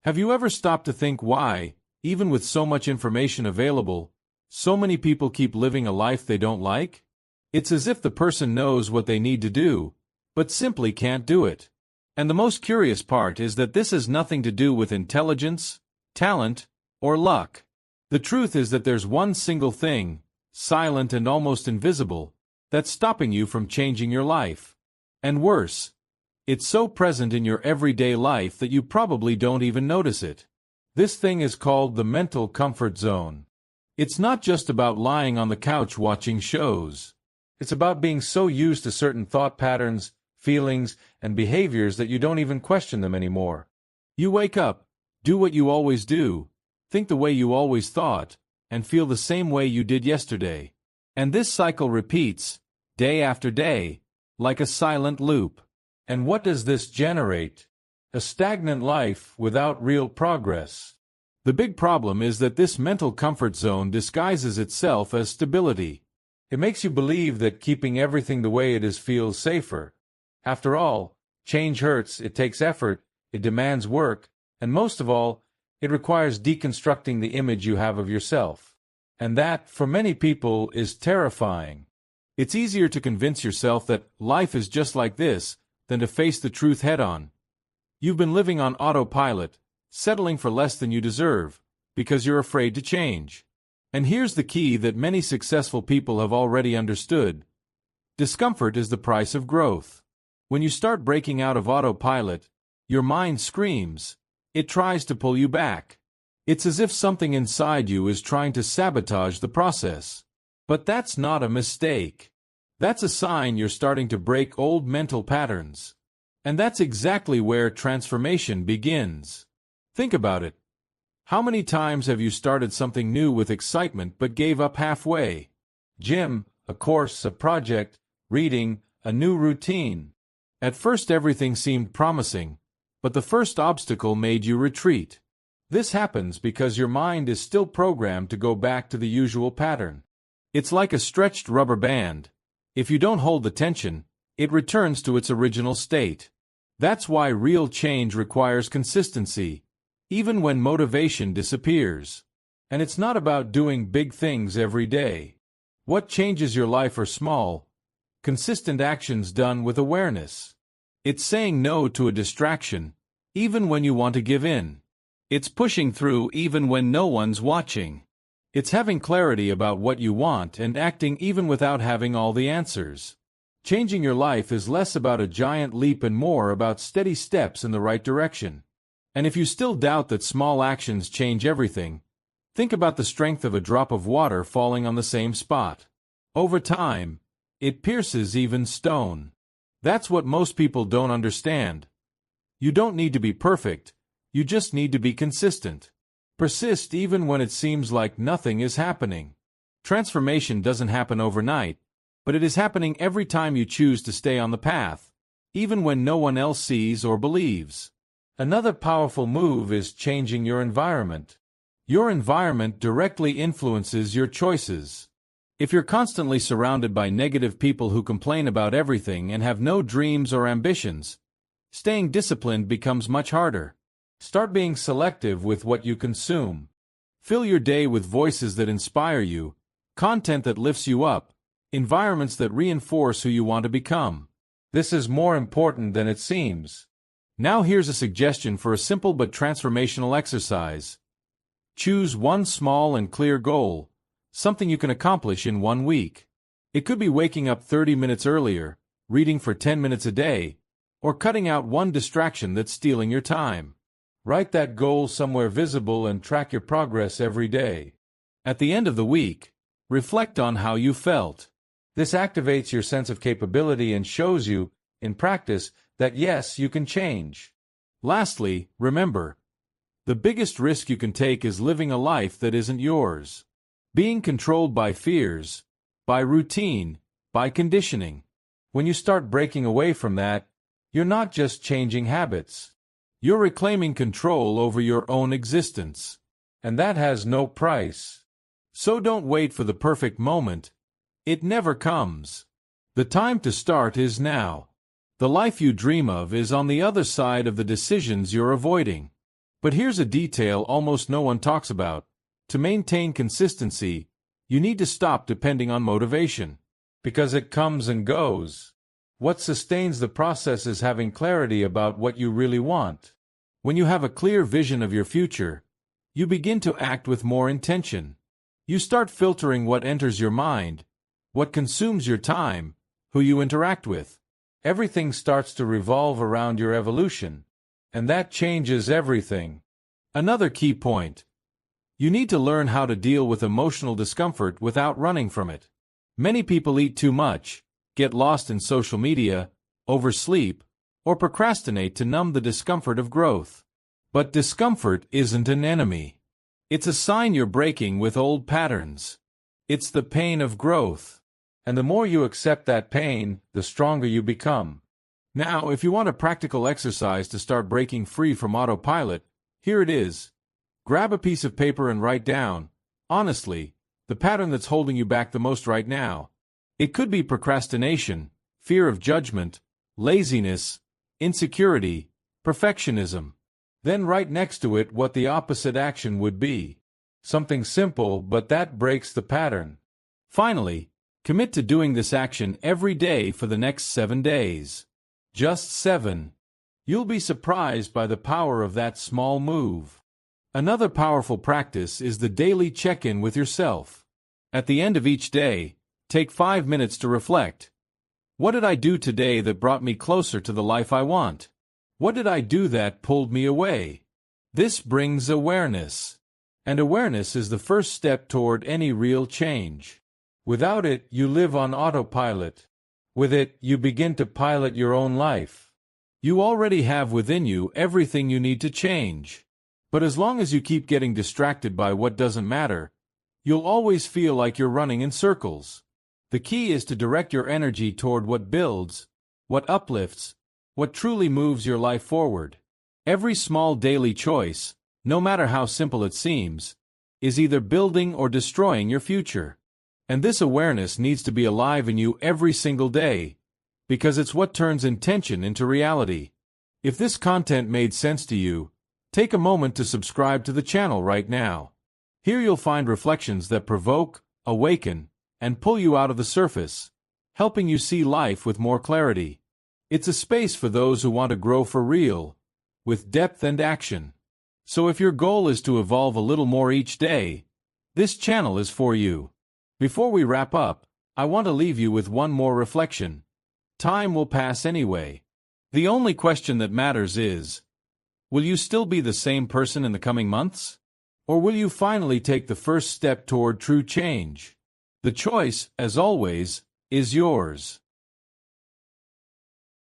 Have you ever stopped to think why, even with so much information available, so many people keep living a life they don't like? It's as if the person knows what they need to do, but simply can't do it. And the most curious part is that this has nothing to do with intelligence, talent, or luck. The truth is that there's one single thing, silent and almost invisible, that's stopping you from changing your life. And worse, it's so present in your everyday life that you probably don't even notice it. This thing is called the mental comfort zone. It's not just about lying on the couch watching shows. It's about being so used to certain thought patterns, feelings, and behaviors that you don't even question them anymore. You wake up, do what you always do, think the way you always thought, and feel the same way you did yesterday. And this cycle repeats, day after day, like a silent loop. And what does this generate? A stagnant life without real progress. The big problem is that this mental comfort zone disguises itself as stability. It makes you believe that keeping everything the way it is feels safer. After all, change hurts, it takes effort, it demands work, and most of all, it requires deconstructing the image you have of yourself. And that, for many people, is terrifying. It's easier to convince yourself that life is just like this than to face the truth head-on. You've been living on autopilot, settling for less than you deserve, because you're afraid to change. And here's the key that many successful people have already understood. Discomfort is the price of growth. When you start breaking out of autopilot, your mind screams. It tries to pull you back. It's as if something inside you is trying to sabotage the process. But that's not a mistake. That's a sign you're starting to break old mental patterns. And that's exactly where transformation begins. Think about it. How many times have you started something new with excitement but gave up halfway? Gym, a course, a project, reading, a new routine. At first everything seemed promising, but the first obstacle made you retreat. This happens because your mind is still programmed to go back to the usual pattern. It's like a stretched rubber band. If you don't hold the tension, it returns to its original state. That's why real change requires consistency, even when motivation disappears. And it's not about doing big things every day. What changes your life are small, consistent actions done with awareness. It's saying no to a distraction, even when you want to give in. It's pushing through even when no one's watching. It's having clarity about what you want and acting even without having all the answers. Changing your life is less about a giant leap and more about steady steps in the right direction. And if you still doubt that small actions change everything, think about the strength of a drop of water falling on the same spot. Over time, it pierces even stone. That's what most people don't understand. You don't need to be perfect, you just need to be consistent. Persist even when it seems like nothing is happening. Transformation doesn't happen overnight, but it is happening every time you choose to stay on the path, even when no one else sees or believes. Another powerful move is changing your environment. Your environment directly influences your choices. If you're constantly surrounded by negative people who complain about everything and have no dreams or ambitions, staying disciplined becomes much harder. Start being selective with what you consume. Fill your day with voices that inspire you, content that lifts you up, environments that reinforce who you want to become. This is more important than it seems. Now here's a suggestion for a simple but transformational exercise. Choose one small and clear goal, something you can accomplish in 1 week. It could be waking up 30 minutes earlier, reading for 10 minutes a day, or cutting out one distraction that's stealing your time. Write that goal somewhere visible and track your progress every day. At the end of the week, reflect on how you felt. This activates your sense of capability and shows you, in practice, that yes, you can change. Lastly, remember, the biggest risk you can take is living a life that isn't yours. Being controlled by fears, by routine, by conditioning. When you start breaking away from that, you're not just changing habits. You're reclaiming control over your own existence. And that has no price. So don't wait for the perfect moment. It never comes. The time to start is now. The life you dream of is on the other side of the decisions you're avoiding. But here's a detail almost no one talks about. To maintain consistency, you need to stop depending on motivation. Because it comes and goes. What sustains the process is having clarity about what you really want. When you have a clear vision of your future, you begin to act with more intention. You start filtering what enters your mind, what consumes your time, who you interact with. Everything starts to revolve around your evolution. And that changes everything. Another key point. You need to learn how to deal with emotional discomfort without running from it. Many people eat too much, get lost in social media, oversleep, or procrastinate to numb the discomfort of growth. But discomfort isn't an enemy. It's a sign you're breaking with old patterns. It's the pain of growth. And the more you accept that pain, the stronger you become. Now, if you want a practical exercise to start breaking free from autopilot, here it is. Grab a piece of paper and write down, honestly, the pattern that's holding you back the most right now. It could be procrastination, fear of judgment, laziness, insecurity, perfectionism. Then write next to it what the opposite action would be. Something simple, but that breaks the pattern. Finally, commit to doing this action every day for the next 7 days. Just 7. You'll be surprised by the power of that small move. Another powerful practice is the daily check-in with yourself. At the end of each day, take 5 minutes to reflect. What did I do today that brought me closer to the life I want? What did I do that pulled me away? This brings awareness. And awareness is the first step toward any real change. Without it, you live on autopilot. With it, you begin to pilot your own life. You already have within you everything you need to change. But as long as you keep getting distracted by what doesn't matter, you'll always feel like you're running in circles. The key is to direct your energy toward what builds, what uplifts, what truly moves your life forward. Every small daily choice, no matter how simple it seems, is either building or destroying your future. And this awareness needs to be alive in you every single day, because it's what turns intention into reality. If this content made sense to you, take a moment to subscribe to the channel right now. Here you'll find reflections that provoke, awaken, and pull you out of the surface, helping you see life with more clarity. It's a space for those who want to grow for real, with depth and action. So if your goal is to evolve a little more each day, this channel is for you. Before we wrap up, I want to leave you with one more reflection. Time will pass anyway. The only question that matters is, will you still be the same person in the coming months? Or will you finally take the first step toward true change? The choice, as always, is yours.